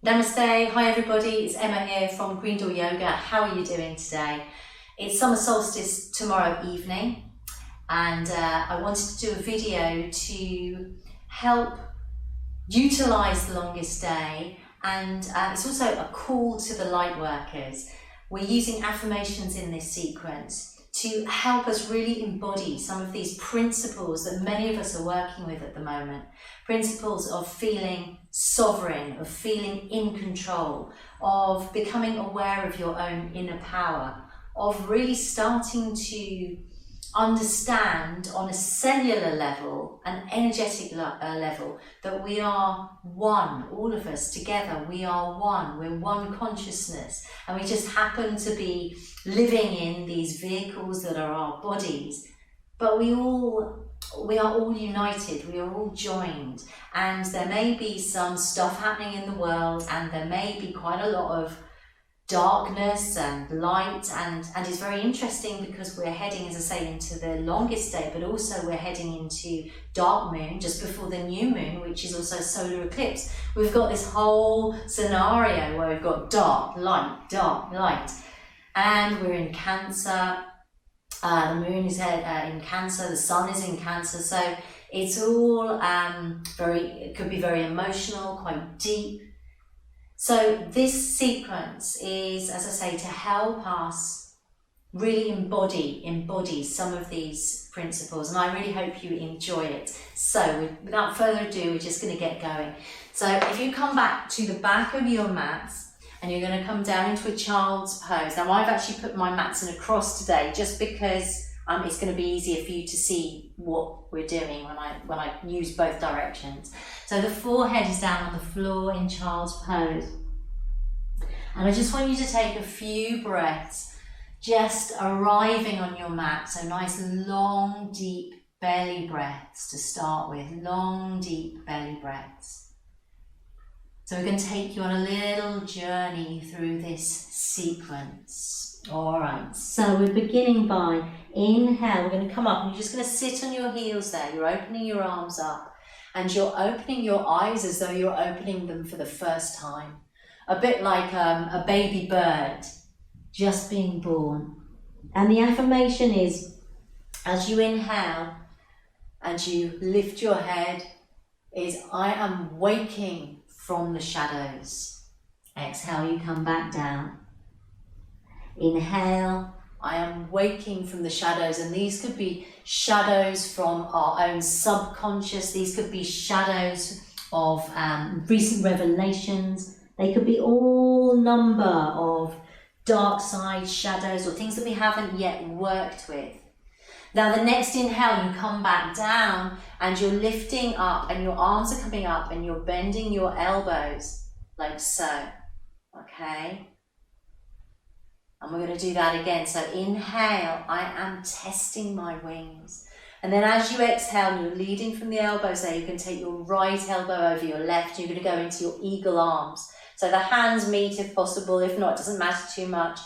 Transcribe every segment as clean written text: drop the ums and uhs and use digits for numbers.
Namaste, hi everybody, it's Emma here from Green Door Yoga. How are you doing today? It's Summer Solstice tomorrow evening and I wanted to do a video to help utilise the longest day, and it's also a call to the Lightworkers. We're using affirmations in this sequence to help us really embody some of these principles that many of us are working with at the moment. Principles of feeling sovereign, of feeling in control, of becoming aware of your own inner power, of really starting to understand on a cellular level, an energetic level, that we are one, all of us together, we are one, we're one consciousness, and we just happen to be living in these vehicles that are our bodies, but we are all united, we are all joined, and there may be some stuff happening in the world, and there may be quite a lot of darkness and light, and it's very interesting because we're heading, as I say, into the longest day, but also we're heading into dark moon just before the new moon, which is also solar eclipse. We've got this whole scenario where we've got dark, light, and we're in Cancer. The moon is in Cancer, the sun is in Cancer, so it's all it could be very emotional, quite deep. So this sequence is, as I say, to help us really embody some of these principles, and I really hope you enjoy it. So without further ado, we're just going to get going. So if you come back to the back of your mats, and you're going to come down into a child's pose. Now I've actually put my mats in a cross today just because it's going to be easier for you to see what we're doing when I use both directions. So the forehead is down on the floor in child's pose. And I just want you to take a few breaths, just arriving on your mat. So nice long, deep belly breaths to start with, long, deep belly breaths. So we're going to take you on a little journey through this sequence. All right, so we're beginning by inhale. We're going to come up and you're just going to sit on your heels there. You're opening your arms up and you're opening your eyes as though you're opening them for the first time. A bit like a baby bird just being born. And the affirmation is, as you inhale and you lift your head, is I am waking from the shadows. Exhale, you come back down. Inhale, I am waking from the shadows, and these could be shadows from our own subconscious, these could be shadows of recent revelations, they could be all number of dark side shadows or things that we haven't yet worked with. Now the next inhale, you come back down and you're lifting up and your arms are coming up and you're bending your elbows like so, okay? And we're going to do that again. So inhale, I am testing my wings. And then as you exhale, you're leading from the elbows there, you can take your right elbow over your left, you're going to go into your eagle arms. So the hands meet if possible, if not, it doesn't matter too much.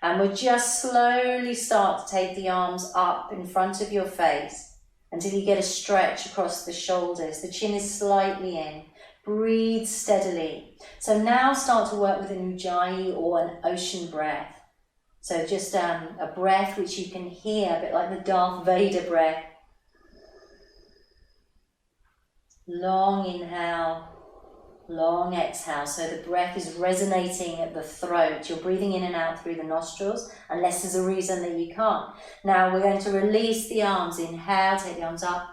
And we'll just slowly start to take the arms up in front of your face until you get a stretch across the shoulders. The chin is slightly in. Breathe steadily. So now start to work with an ujjayi or an ocean breath. So just a breath which you can hear, a bit like the Darth Vader breath. Long inhale. Long exhale, so the breath is resonating at the throat. You're breathing in and out through the nostrils, unless there's a reason that you can't. Now we're going to release the arms. Inhale, take the arms up.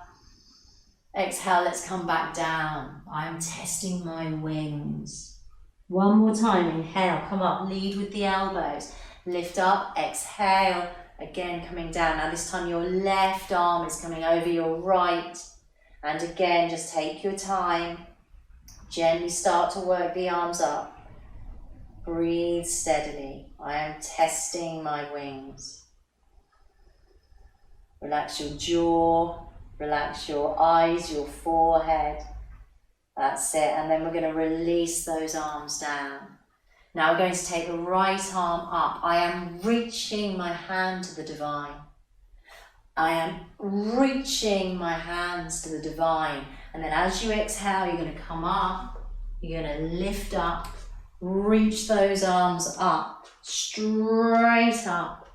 Exhale, let's come back down. I'm testing my wings. One more time, inhale, come up, lead with the elbows. Lift up, exhale, again coming down. Now this time your left arm is coming over your right. And again, just take your time. Gently start to work the arms up. Breathe steadily. I am testing my wings. Relax your jaw, relax your eyes, your forehead. That's it. And then we're going to release those arms down. Now we're going to take the right arm up. I am reaching my hand to the divine. I am reaching my hands to the divine. And then as you exhale, you're going to come up you're going to lift up, reach those arms up, straight up.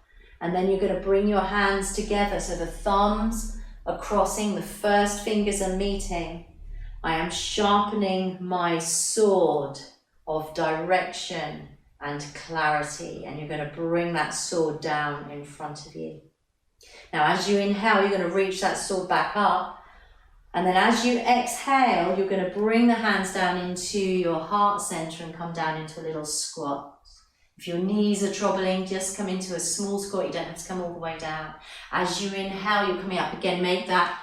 And then you're going to bring your hands together so the thumbs are crossing, the first fingers are meeting. I am sharpening my sword of direction and clarity, and you're going to bring that sword down in front of you. Now as you inhale, you're going to reach that sword back up, and then as you exhale, you're going to bring the hands down into your heart center and come down into a little squat. If your knees are troubling, just come into a small squat. You don't have to come all the way down. As you inhale, you're coming up again. Make that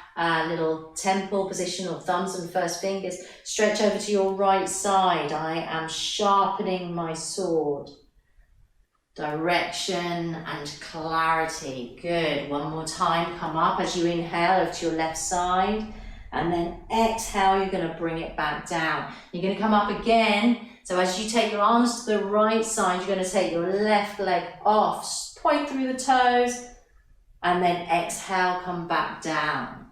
little temple position of thumbs and first fingers. Stretch over to your right side. I am sharpening my sword. Direction and clarity. Good. One more time. Come up as you inhale over to your left side. And then exhale, you're going to bring it back down. You're going to come up again. So as you take your arms to the right side, you're going to take your left leg off, point through the toes, and then exhale, come back down.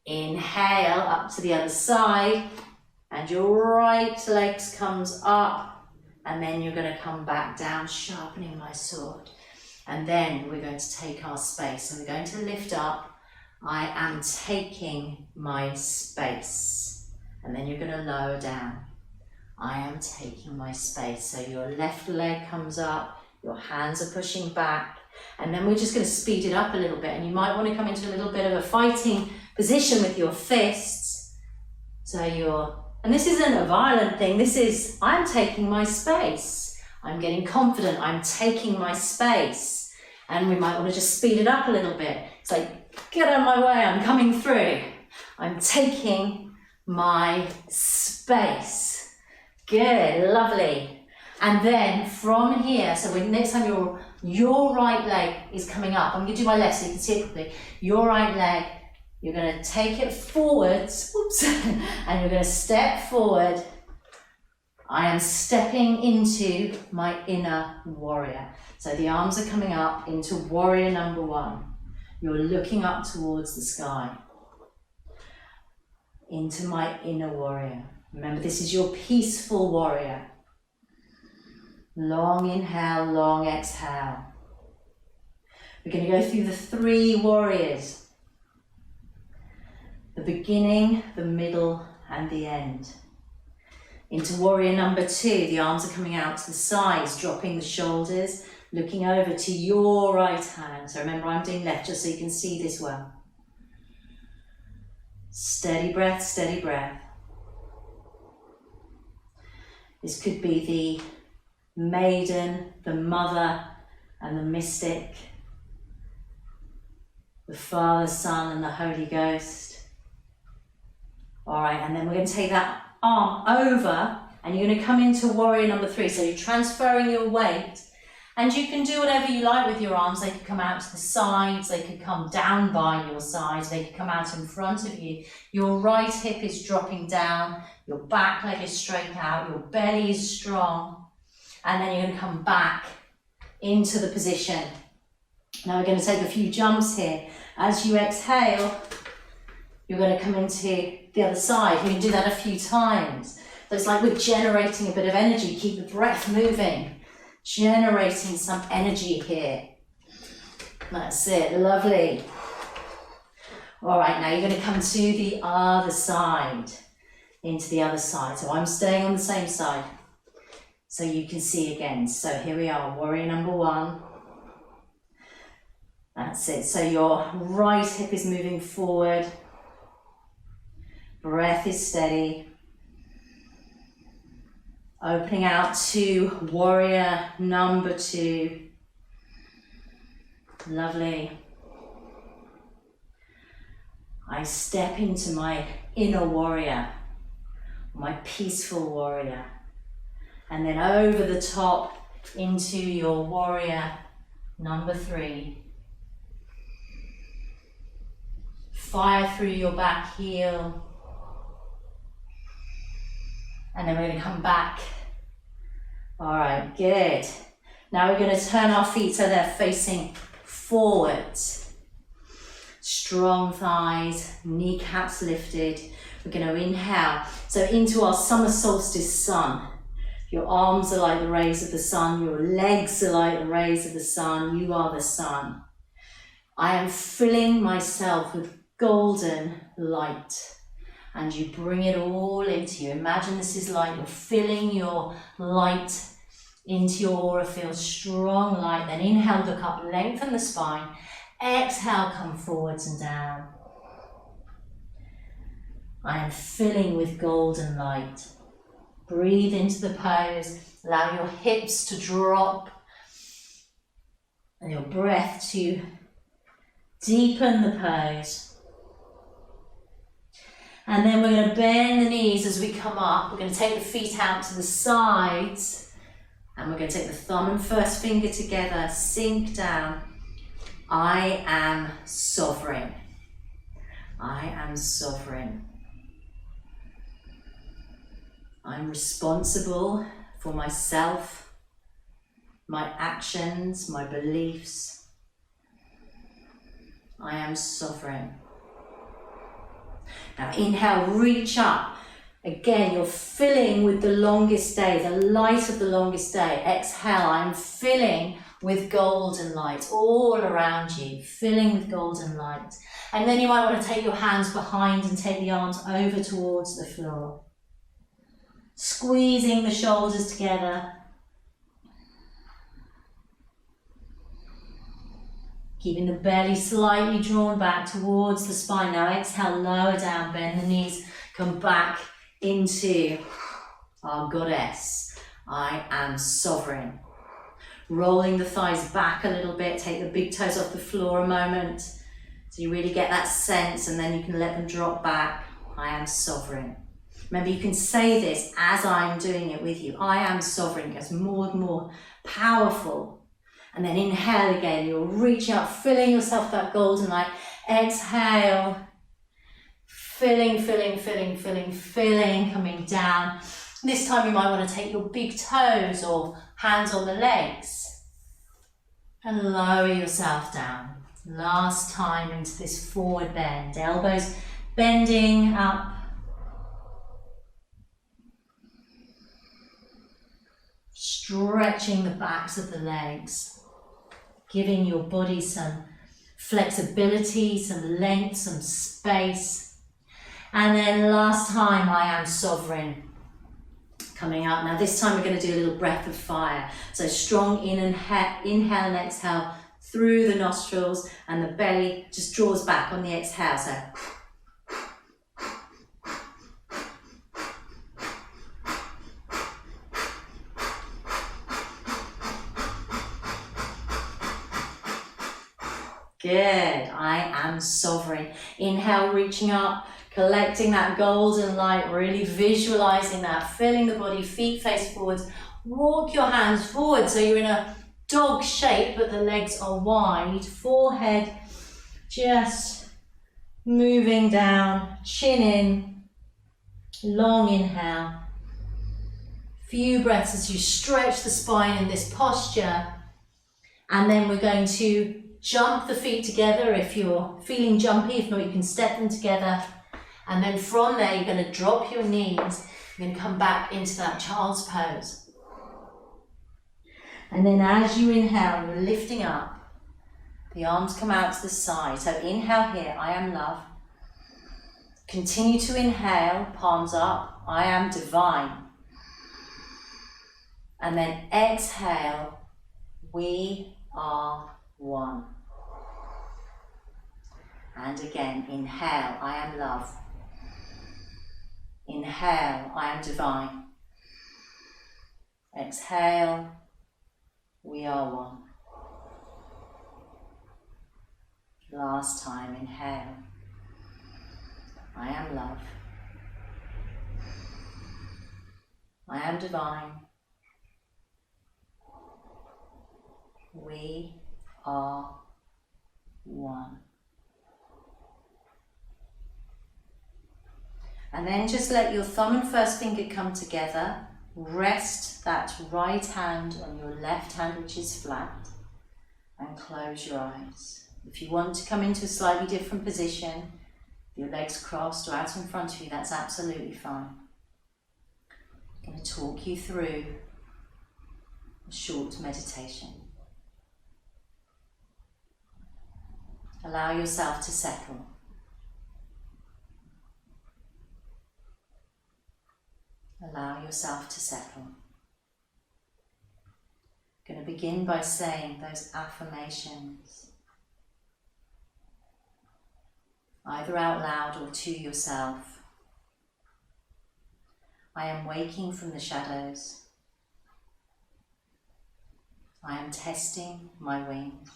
Inhale up to the other side, and your right leg comes up, and then you're going to come back down, sharpening my sword. And then we're going to take our space, and we're going to lift up. I am taking my space. And then you're going to lower down. I am taking my space. So your left leg comes up, your hands are pushing back, and then we're just going to speed it up a little bit, and you might want to come into a little bit of a fighting position with your fists. So and this isn't a violent thing, this is, I'm taking my space. I'm getting confident, I'm taking my space. And we might want to just speed it up a little bit. It's like, get out of my way, I'm coming through. I'm taking my space. Good, lovely. And then from here, so next time your right leg is coming up, I'm going to do my left so you can see it properly. Your right leg, you're going to take it forwards, oops, and you're going to step forward. I am stepping into my inner warrior. So the arms are coming up into warrior number one. You're looking up towards the sky. Into my inner warrior. Remember, this is your peaceful warrior. Long inhale, long exhale. We're going to go through the 3 warriors. The beginning, the middle, and the end. Into warrior number 2, the arms are coming out to the sides, dropping the shoulders, looking over to your right hand. So remember, I'm doing left just so you can see this well. Steady breath, steady breath. This could be the maiden, the mother, and the mystic, the Father, Son, and the Holy Ghost. All right, and then we're going to take that arm over, and you're going to come into warrior number 3. So you're transferring your weight, and you can do whatever you like with your arms. They could come out to the sides, they could come down by your sides, they could come out in front of you. Your right hip is dropping down, your back leg is straight out, your belly is strong, and then you're going to come back into the position. Now we're going to take a few jumps here. As you exhale, you're going to come into the other side. You can do that a few times. So it's like we're generating a bit of energy. Keep the breath moving, generating some energy here. That's it, lovely. All right, now you're going to come to the other side, into the other side. So I'm staying on the same side so you can see again. So here we are, warrior number 1. That's it. So your right hip is moving forward. Breath is steady. Opening out to warrior number 2. Lovely. I step into my inner warrior, my peaceful warrior. And then over the top into your warrior number 3. Fire through your back heel. And then we're going to come back. All right, good. Now we're going to turn our feet so they're facing forwards. Strong thighs, kneecaps lifted. We're going to inhale. So into our summer solstice sun. Your arms are like the rays of the sun. Your legs are like the rays of the sun. You are the sun. I am filling myself with golden light. And you bring it all into you. Imagine this is like you're filling your light into your aura field. Strong light. Then inhale, look up, lengthen the spine. Exhale, come forwards and down. I am filling with golden light. Breathe into the pose. Allow your hips to drop and your breath to deepen the pose. And then we're going to bend the knees as we come up. We're going to take the feet out to the sides and we're going to take the thumb and first finger together, sink down. I am sovereign. I am sovereign. I'm responsible for myself, my actions, my beliefs. I am sovereign. Now inhale, reach up. Again, you're filling with the longest day, the light of the longest day. Exhale, I'm filling with golden light all around you, filling with golden light. And then you might want to take your hands behind and take the arms over towards the floor. Squeezing the shoulders together. Keeping the belly slightly drawn back towards the spine. Now exhale, lower down, bend the knees, come back into our goddess. I am sovereign. Rolling the thighs back a little bit, take the big toes off the floor a moment. So you really get that sense and then you can let them drop back. I am sovereign. Remember, you can say this as I'm doing it with you. I am sovereign. It gets more and more powerful. And then inhale again. You'll reach out, filling yourself with that golden light. Exhale. Filling, filling, filling, filling, filling, coming down. This time you might want to take your big toes or hands on the legs and lower yourself down. Last time into this forward bend. Elbows bending up. Stretching the backs of the legs, giving your body some flexibility, some length, some space. And then last time, I am sovereign. Coming up. Now this time we're going to do a little breath of fire. So strong inhale and exhale through the nostrils and the belly just draws back on the exhale. So good. I am sovereign. Inhale, reaching up, collecting that golden light, really visualizing that, filling the body, feet face forwards. Walk your hands forward so you're in a dog shape, but the legs are wide. Forehead just moving down, chin in, long inhale. Few breaths as you stretch the spine in this posture. And then we're going to jump the feet together if you're feeling jumpy. If not, you can step them together. And then from there, you're going to drop your knees. You're going to come back into that child's pose. And then as you inhale, you're lifting up. The arms come out to the side. So inhale here, I am love. Continue to inhale, palms up, I am divine. And then exhale, we are one. And again, inhale, I am love. Inhale, I am divine. Exhale, we are one. Last time, inhale, I am love. I am divine. We are one. And then just let your thumb and first finger come together. Rest that right hand on your left hand, which is flat, and close your eyes. If you want to come into a slightly different position, your legs crossed or out in front of you, that's absolutely fine. I'm going to talk you through a short meditation. Allow yourself to settle. Allow yourself to settle. I'm going to begin by saying those affirmations, either out loud or to yourself. I am waking from the shadows. I am testing my wings.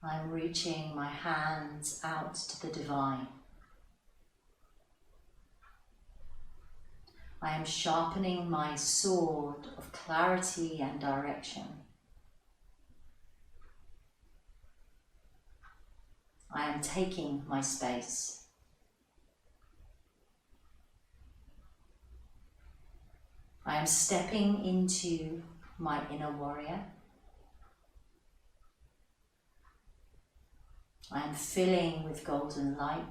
I am reaching my hands out to the divine. I am sharpening my sword of clarity and direction. I am taking my space. I am stepping into my inner warrior. I am filling with golden light.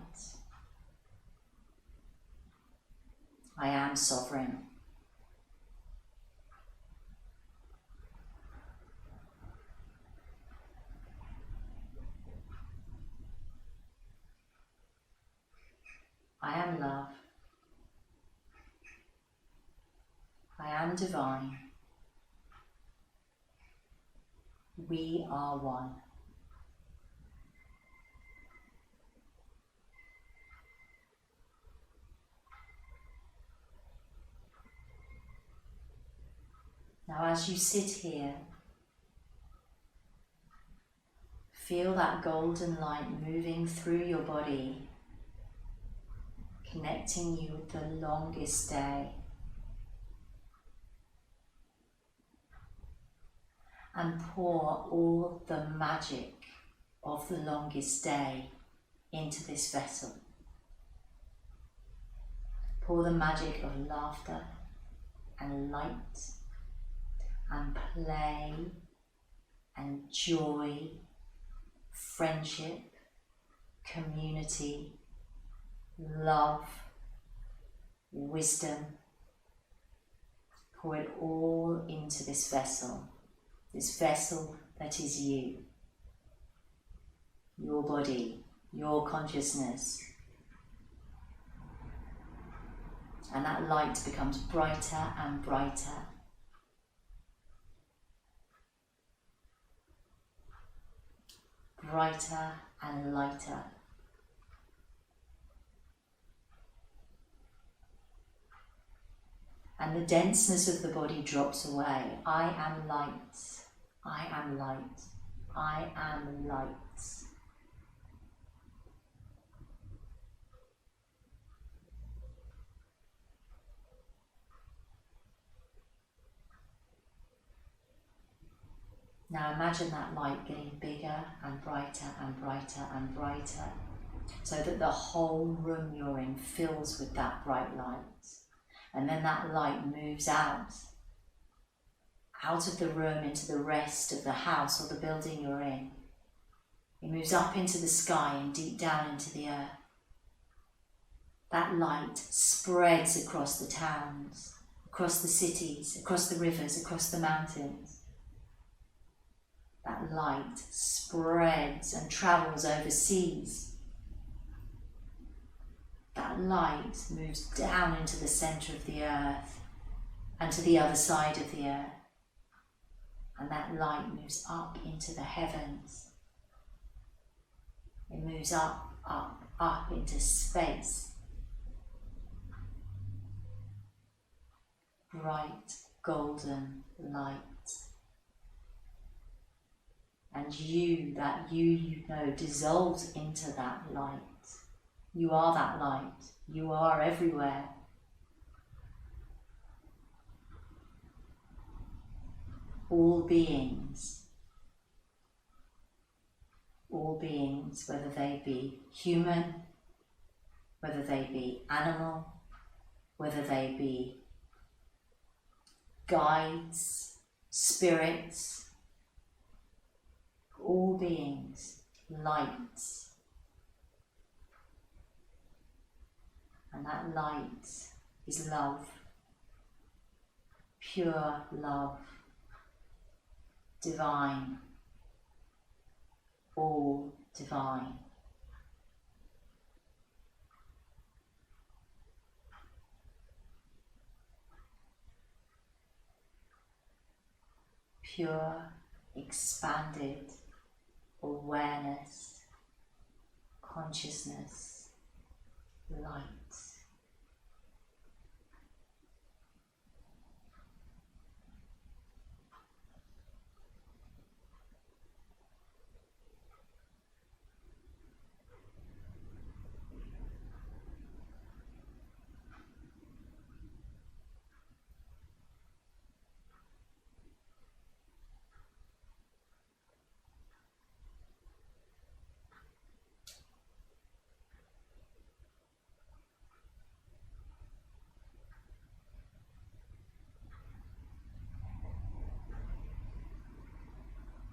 I am sovereign. I am love. I am divine. We are one. Now, as you sit here, feel that golden light moving through your body, connecting you with the longest day. And pour all the magic of the longest day into this vessel. Pour the magic of laughter and light and play and joy, friendship, community, love, wisdom. Pour it all into this vessel that is you, your body, your consciousness. And that light becomes brighter and brighter. Brighter and lighter. And the denseness of the body drops away. I am light. I am light. I am light. Now imagine that light getting bigger and brighter and brighter and brighter, so that the whole room you're in fills with that bright light. And then that light moves out of the room into the rest of the house or the building you're in. It moves up into the sky and deep down into the earth. That light spreads across the towns, across the cities, across the rivers, across the mountains. That light spreads and travels over seas. That light moves down into the centre of the earth and to the other side of the earth. And that light moves up into the heavens. It moves up, up, up into space. Bright golden light. And you, that you know, dissolves into that light. You are that light. You are everywhere. All beings, whether they be human, whether they be animal, whether they be guides, spirits, all beings, light. And that light is love, pure love, divine, all divine. Pure, expanded awareness, consciousness, light.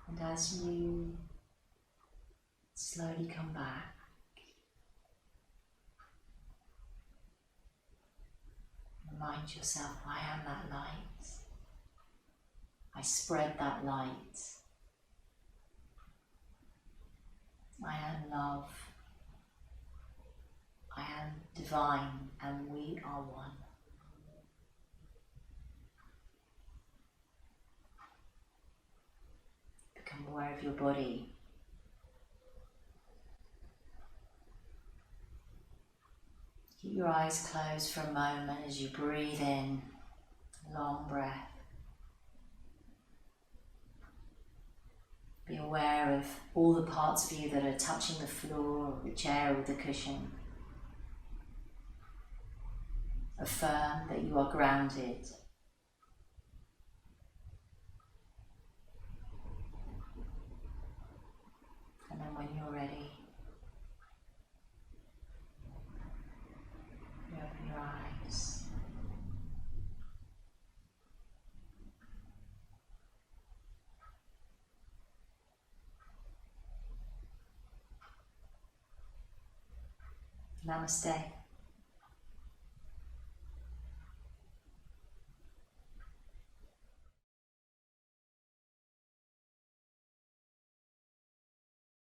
And as you slowly come back, remind yourself, I am that light. I spread that light. I am love. I am divine, and we are one. Become aware of your body. Keep your eyes closed for a moment as you breathe in, long breath. Be aware of all the parts of you that are touching the floor, or the chair, or the cushion. Affirm that you are grounded. And then when you're ready, you open your eyes. Namaste.